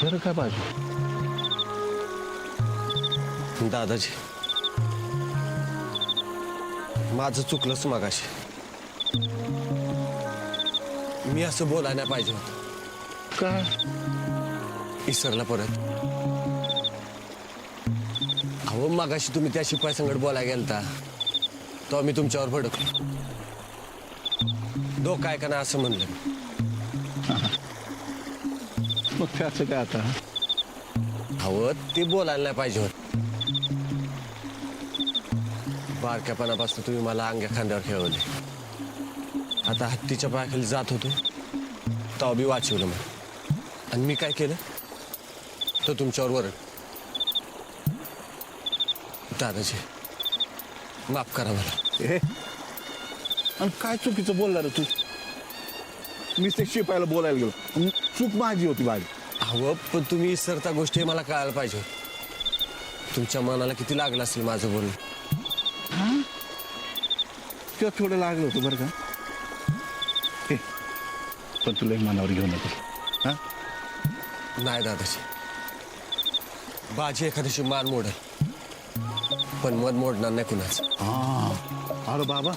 दुसरं काय पाहिजे? दादाजी, माझं चुकलंच मगाशी. मी असं बोलायला नाही पाहिजे होतं. काय? इसरला परत. अहो मगाशी तुम्ही त्या शिपाई संगत बोलायला गेलता तो मी तुमच्यावर भडकलो. डोकं आहे का ना असं म्हणलं. मग त्याचं काय आता? अहो ते बोलायला नाही पाहिजे होत. बारक्यापणापासून तुम्ही मला अंग्या खांद्यावर खेळवले. आता हत्तीच्या पायाखाली जात होतो तेव्हा बी वाचवलं मला. आणि मी काय केलं तर तुमच्यावर वरड. दादाजी माफ करा मला. हे आणि काय चुकीचं बोलला रे तू? मीच ते शिपायला बोलायला गेलो. चूक माझी होती माझी. अहो पण तुम्ही इसरता गोष्टी मला कळायला पाहिजे होत. तुमच्या मनाला किती लागलं असेल माझं बोलणं. तेव्हा थोडं लागलं होतं बरं का. हे पण तुला एक मनावर घेऊ नको. हा, नाही दादाजी, बाजी एखाद्याशी मान मोडल पण मन मोडणार नाही कुणाच. हा, अरे बाबा,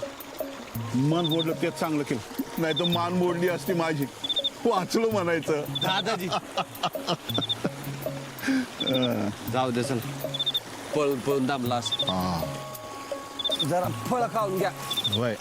मन मोडलं तेच चांगलं केलं. नाही तर मान मोडली असती माझी. वाचलो म्हणायचं. दादाजी जाऊ दे चल. पळून पळून दाबलास. हा, जरा फळ खाऊन घ्या. होय.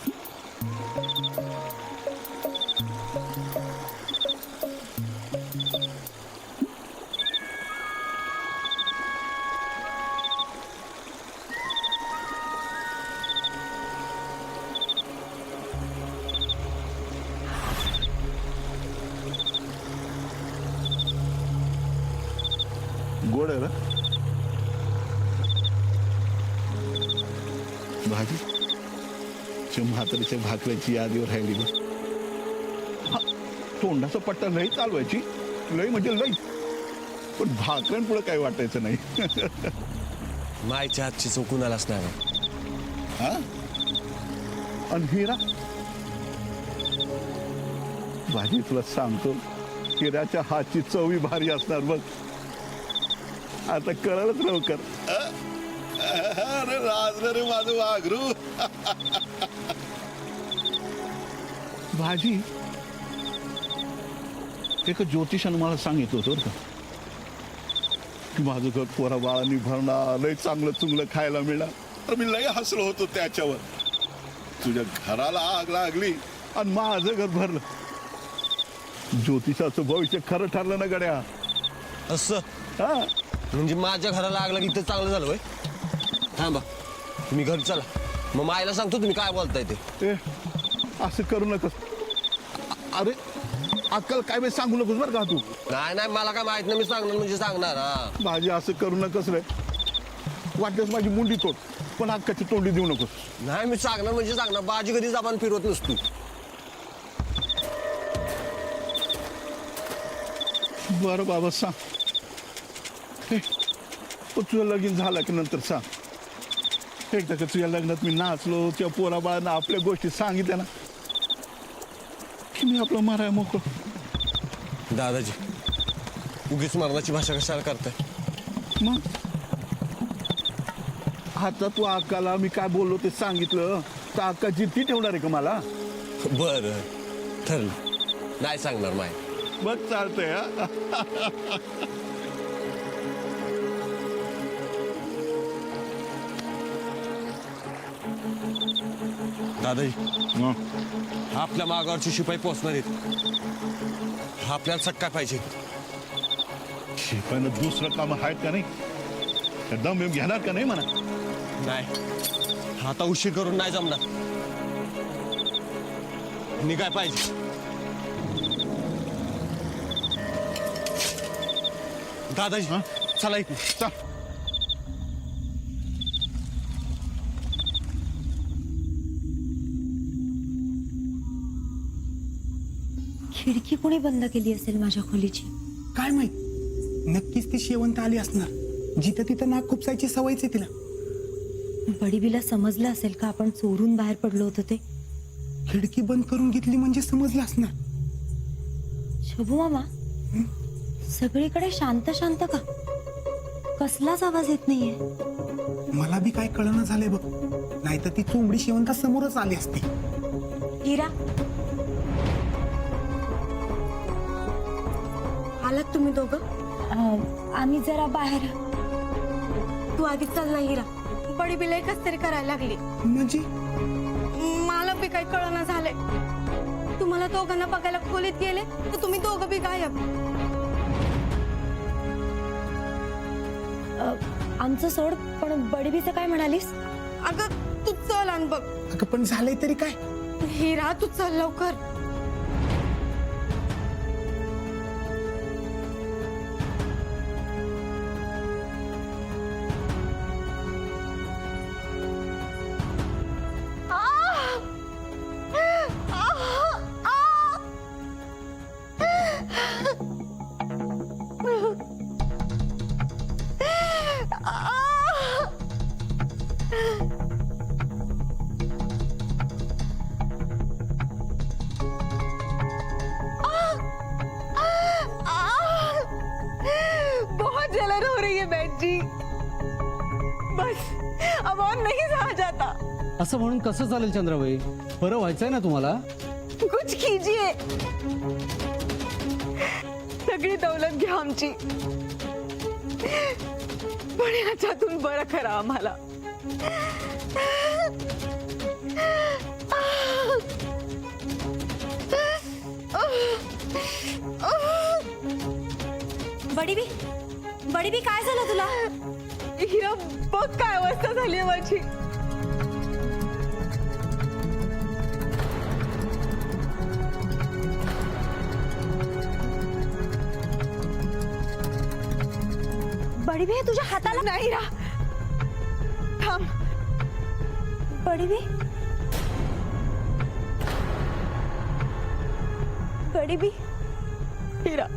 गोड आहे ना भाजी. म्हातारीच्या भाकऱ्याची यादीवर राहिली बघ. तोंडाचा पट्टा लई चालवायची. लई म्हणजे लई. पण भाकऱ्यांपुढे काही वाटायचं नाही. मायच्या हातची चूक कुणालाच नाही. हा, आणि हिरा भाजी तुला सांगतो, हिऱ्याच्या हातची चवी भारी असणार बघ. आता कळलंच लवकर. अरे राजलं रे माझं वाघरू. भाजी एक ज्योतिषानं मला सांगितलं होतं बरं का, की माझं घर पोरा बाळांनी भरणार, लय चांगलं चुंगलं खायला मिळणार. तर मी लय हसलो होतो त्याच्यावर. तुझ्या घराला आग लागली आणि माझं घर भरलं. ज्योतिषाचं भविष्य खरं ठरलं ना गड्या. असं हा, म्हणजे माझ्या घराला आग लागली तर चांगलं झालं होय. थांबा तुम्ही घरी चला, मग मायला सांगतो तुम्ही काय बोलताय ते. ए, असं करू नकोस. अरे अक्कल काय मी सांगू नकोस बरं का तू. नाही नाही मला काय माहित नाही. मी सांगणार म्हणजे सांगणार. हा माझी असं करू नकोस रे. वाटल्यास माझी मुंडी तोड, पण अक्काची तोंडी देऊ नकोस. नाही मी सांगणार म्हणजे सांगणार. बाजी कधी जबान फिरवत नसतो. बरं बाबा सांग. हे, पण तुझं लगीन झालं की नंतर सांग. एकदा का तुझ्या लग्नात मी नाचलो, त्या पोरा बाळांना आपल्या गोष्टी सांगितल्या ना, की मी आपलं माराय मोकळं. दादाजी उगीच मरणाची भाषा कशाला करताय. मग आता तू अक्काला मी काय बोललो ते सांगितलं तर अक्का जिद्दी ठेवणार आहे का मला? बरं ठरलं, नाही सांगणार माय. बघ चालतंय. हा, दादाजी आपल्या मागावरची शिपाई पोचणार आहेत. आपल्याला सटका पाहिजे. शिपाईनं दुसरं काम आहेत का नाही? त्या दम बिम घेणार का नाही म्हणा? नाही आता उशीर करून नाही जमणार. निघाय पाहिजे. दादाजी हा? चला इथे. चल. खिडकी कोणी बंद केली असेल माझ्या खोलीची? काय माहित, नक्कीच ती शेवंत आली असणार. जिथं तिथं नाक खुपसायची सवयच आहे तिला. बडीबीला समजलं असेल का आपण चोरून बाहेर पडलो होतो ते? खिडकी बंद करून घेतली म्हणजे समजलं असणार. शोभू मामा, सगळीकडे शांत शांत का? कसलाच आवाज येत नाहीये. मला बी काय कळणं झालंय बघ. नाहीतर ती चोंबडी शेवंता समोरच आली असती. हिरा, आलात तुम्ही दोघं? आम्ही जरा बाहेर. तू आधी चल ना हिरा. बडी बिल एकच तरी करायला लागली. म्हणजे मला बी काही कळना झालंय. तुम्हाला दोघांना बघायला खोलीत गेले तर तुम्ही दोघं बी गायब. आमचं सोड, पण बडीबीचं काय म्हणालीस? अगं तू चल आणि बघ. अगं पण झालंय तरी काय? हिरा तू चल लवकर. बहुत जलन हो रही है बहन जी. बस अब और नहीं सहा जाता. असं म्हणून कसं चालेल चंद्राबाई? बरं व्हायचंय ना तुम्हाला? कुछ कीजिए. सगळी दौलत घ्या आमची, पण ह्याच्यातून बरं करा आम्हाला. बडीबी काय झालं तुला? हिरा बघ काय अवस्था झाली आहे माझी. बडीबी तुझ्या हाताला नाही रा, थांब. बडीबी, बडीबी. हिरा,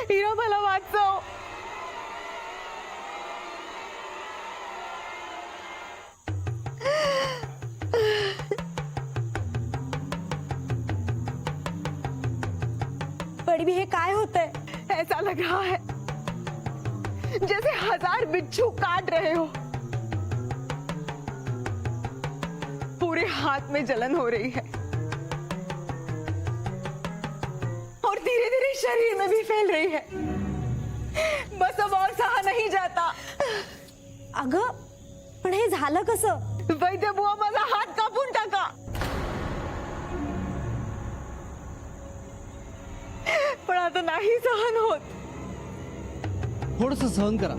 हिरा मला वाचव. बडीबी हे काय होतंय? ऐसा लग रहा है जैसे 1000 बिच्छू काट रहे हो. पूरे हाथ में जलन हो रही है और धीरे धीरे शरीर में भी फैल रही है. बस अब और सहा नहीं जाता. अगं पण हे झालं कसं? वैद्य बुवा माझा हात कापून टाका. पण आता नाही सहन होत. थोडंसं सहन करा.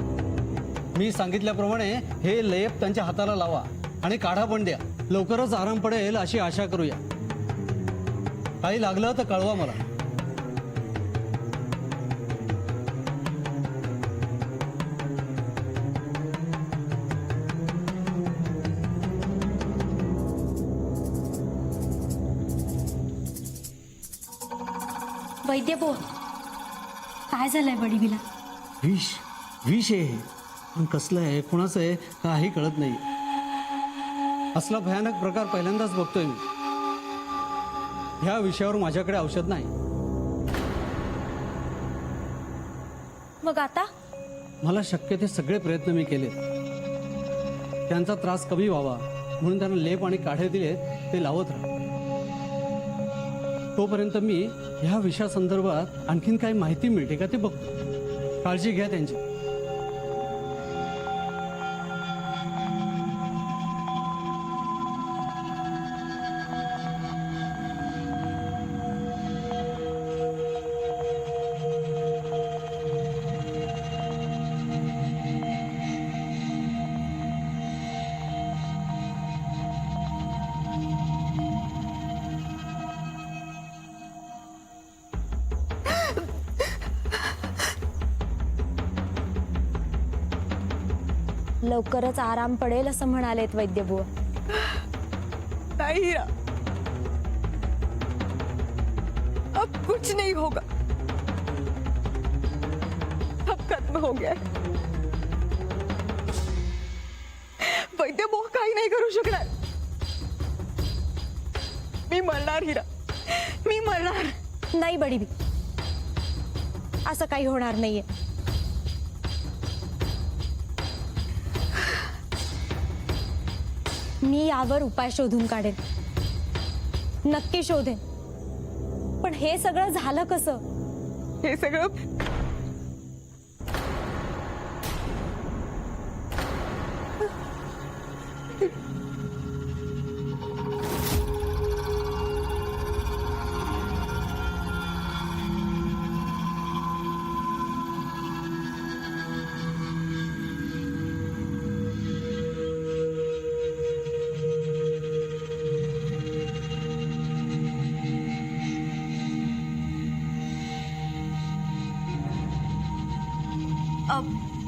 मी सांगितल्याप्रमाणे हे लेप त्यांच्या हाताला लावा आणि काढा पण द्या. लवकरच आराम पडेल अशी आशा करूया. काही लागलं तर कळवा मला. वैद्य बुवा, काय झालंय बडीबीला? विष विष आहे. पण कसलं आहे, कुणाचं आहे, काही कळत नाही. असला भयानक प्रकार पहिल्यांदाच बघतोय मी. ह्या विषयावर माझ्याकडे औषध नाही. मग आता? मला शक्य ते सगळे प्रयत्न मी केले. त्यांचा त्रास कमी व्हावा म्हणून त्यांना लेप आणि काढे दिलेत, ते लावत राहा. तोपर्यंत मी ह्या विषयासंदर्भात आणखीन काही माहिती मिळते का ते बघतो. काळजी घ्या त्यांची. लवकरच आराम पडेल असं म्हणालेत वैद्य बुवा. नहीं हीरा, अब कुछ नहीं होगा. अब खत्म हो गया. वैद्य बुवा काही नाही करू शकणार. मी मरणार हीरा, मी मरणार. नाही बडीबी, असं काही होणार नाहीये. मी यावर उपाय शोधून काढेन, नक्की शोधेन. पण हे सगळं झालं कसं? हे सगळं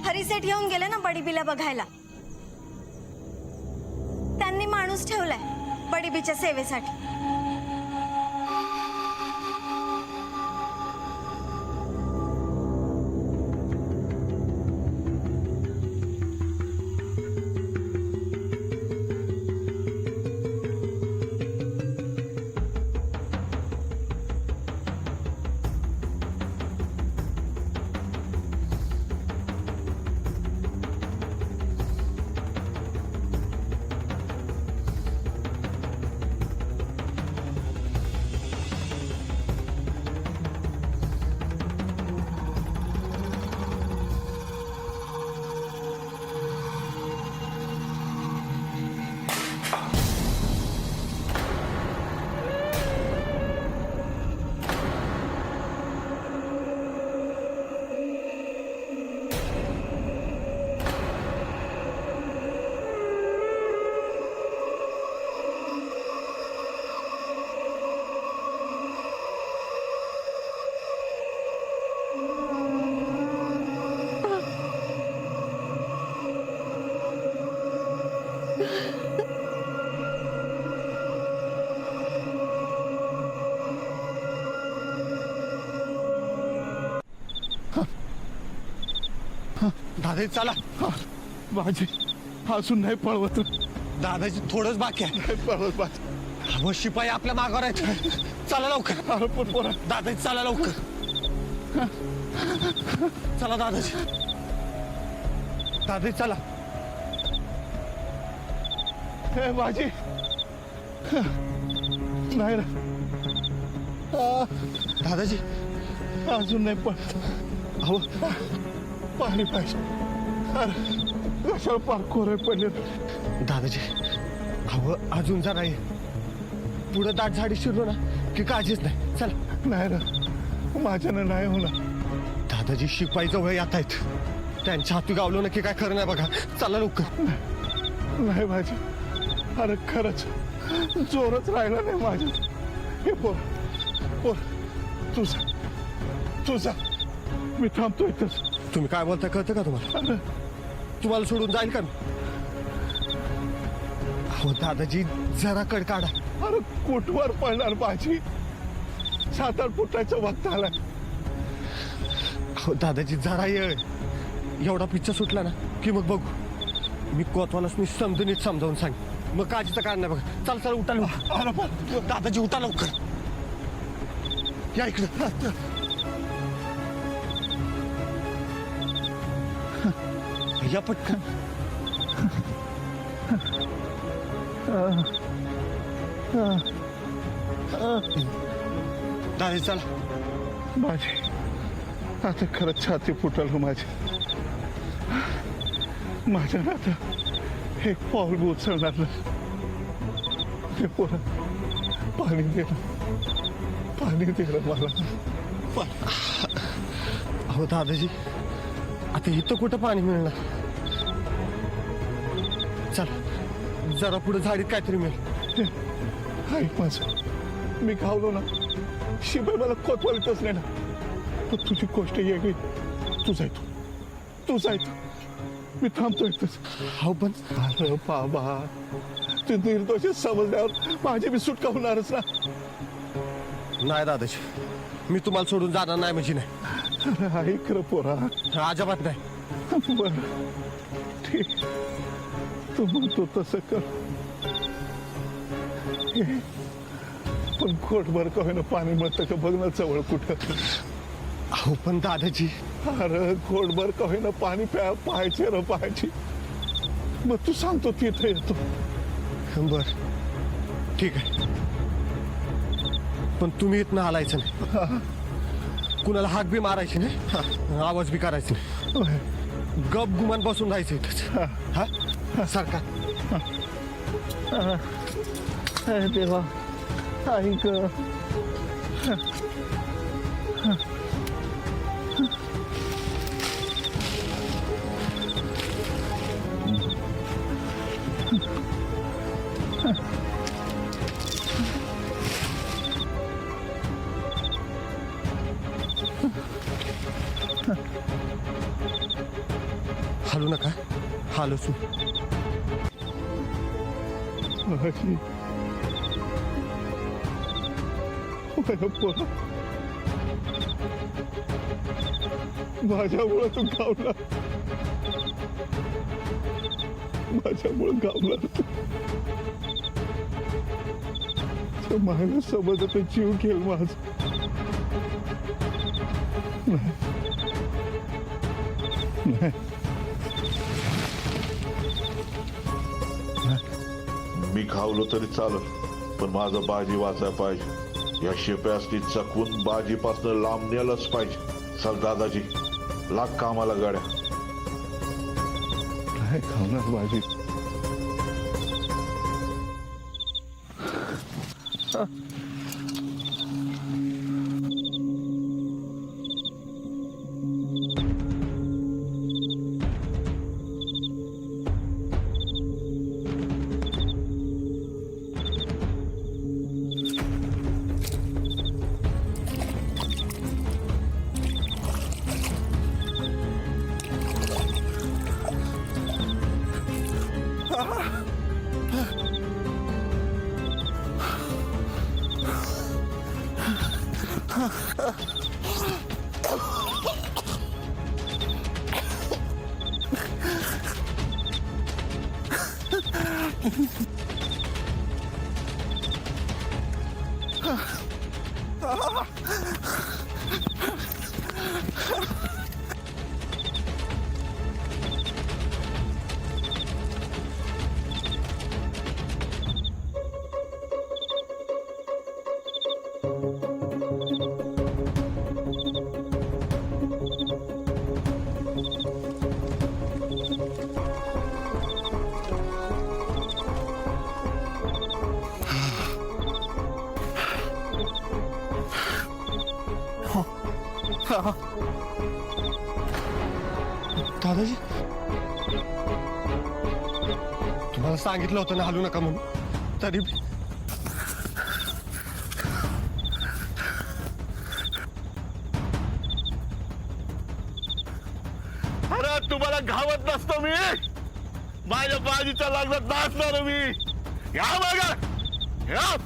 हरिसेठ येऊन गेले ना बडीबीला बघायला. त्यांनी माणूस ठेवलाय बडीबीच्या सेवेसाठी. दादाजी चला. माझी अजून नाही पळवत. दादाजी थोडंच बाकी आहे. नाही पळवत माझी. अहो शिपाई आपल्या मागावर आहेत. चला लवकर. अरे पण पोरा, दादाजी चला लवकर. चला दादाजी. दादाजी चला. हे माझी नाही रे. दादाजी अजून नाही पळत. अहो पाणी पाहिजे. अरे कशाला पार कोरे पडले. दादाजी अहो अजून जरा आहे. पुढे दाट झाडी शिरलो ना की काळजीच नाही. चला. नाही रे, माझ्यानं नाही होणार. दादाजी शिपाई जवळ येत आहेत. त्यांच्या हाती गावलो ना की काय खरं नाही बघा. चला लवकर. नाही माझी. अरे खरंच जोरच राहिला नाही माझ्या. हे पोर पोर तुझा मी थांबतो इथंच. तुम्ही काय बोलता कळतं का तुम्हाला? अरे तुम्हाला सोडून जाईल का? हो दादाजी जरा कड काढा. अरे कुठवर पडणार माझी. 7-8 फुटाचा वक्त आला. हो दादाजी जरा ये. एवढा पिच्चा सुटला ना की मग बघू. मी कोतवालाच मी समजून समजावून सांग. मग काळजीचं कारण नाही बघा. चल चल उठा लवकर. अरे पण दादाजी उठा लवकर. या इकडे. या पटकन. दादाजी चला. माझी आता खरंच छाती फुटल माझी. माझ्या आता एक पाऊल बी उचलणार नाही. ते पोरं पाणी दिलं मला. अहो दादाजी आता इथं कुठं पाणी मिळणार. चल जरा पुढे झाडीत काहीतरी मिळेल. ऐक माझं, मी गावलो ना शिबाई मला कोतवालीतच नाही ना. पण तुझी गोष्ट वेगळी. तू जायतो मी थांबतो इथंच. हो पण अरे बाबा, तू निर्दोष समजल्यावर माझी मी सुटका होणारच ना. नाही दादाजी मी तुम्हाला सोडून जाणार नाही म्हणजे नाही. अरे ऐक रे पोरा. अजिबात नाही. बर ठीक, तू म्हणतो तसं कर. पण खोटभर का होईना पाणी म्हणतं का बघ ना जवळ कुठं. अहो पण दादाजी, अरे कोडभर का होईना पाणी पाहायचे र पाहायची. मग तू सांगतो तिथे येतो. बर ठीक आहे, पण तुम्ही इथनं हालायचं नाही, कुणाला हाक बी मारायची नाही, आवाज बी करायची नाही, गप गुमान बसून राहायचं इथंच. हा सरकार. देवा ऐक. हालू नका, हालूच माझ्यामुळं तू गावला, माझ्यामुळं गावला तू. मायला समजत जीव घेल माझ. मी खावलो तरी चालत, पण माझं बाजी वाचायला पाहिजे. या शिप्यासनी चकवून बाजीपासून लांब नेलंच पाहिजे. चल दादाजी, लाग कामाला गाड्या. काय खावणार भाजी. दादाजी, तुम्हाला सांगितलं होतं ना हालू नका म्हणून, तरी अरे तुम्हाला घावत नसतो मी. माझ्या बाजीच्या लग्नात नाचणार मी. या बघा या.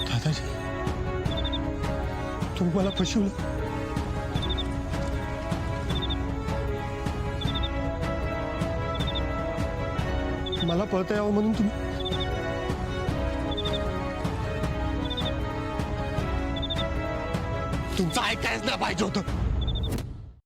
दादाजी, तुम्ही मला फसवलं. मला पळता यावं म्हणून तुम्ही तुमचं ऐकायच ना पाहिजे होतं.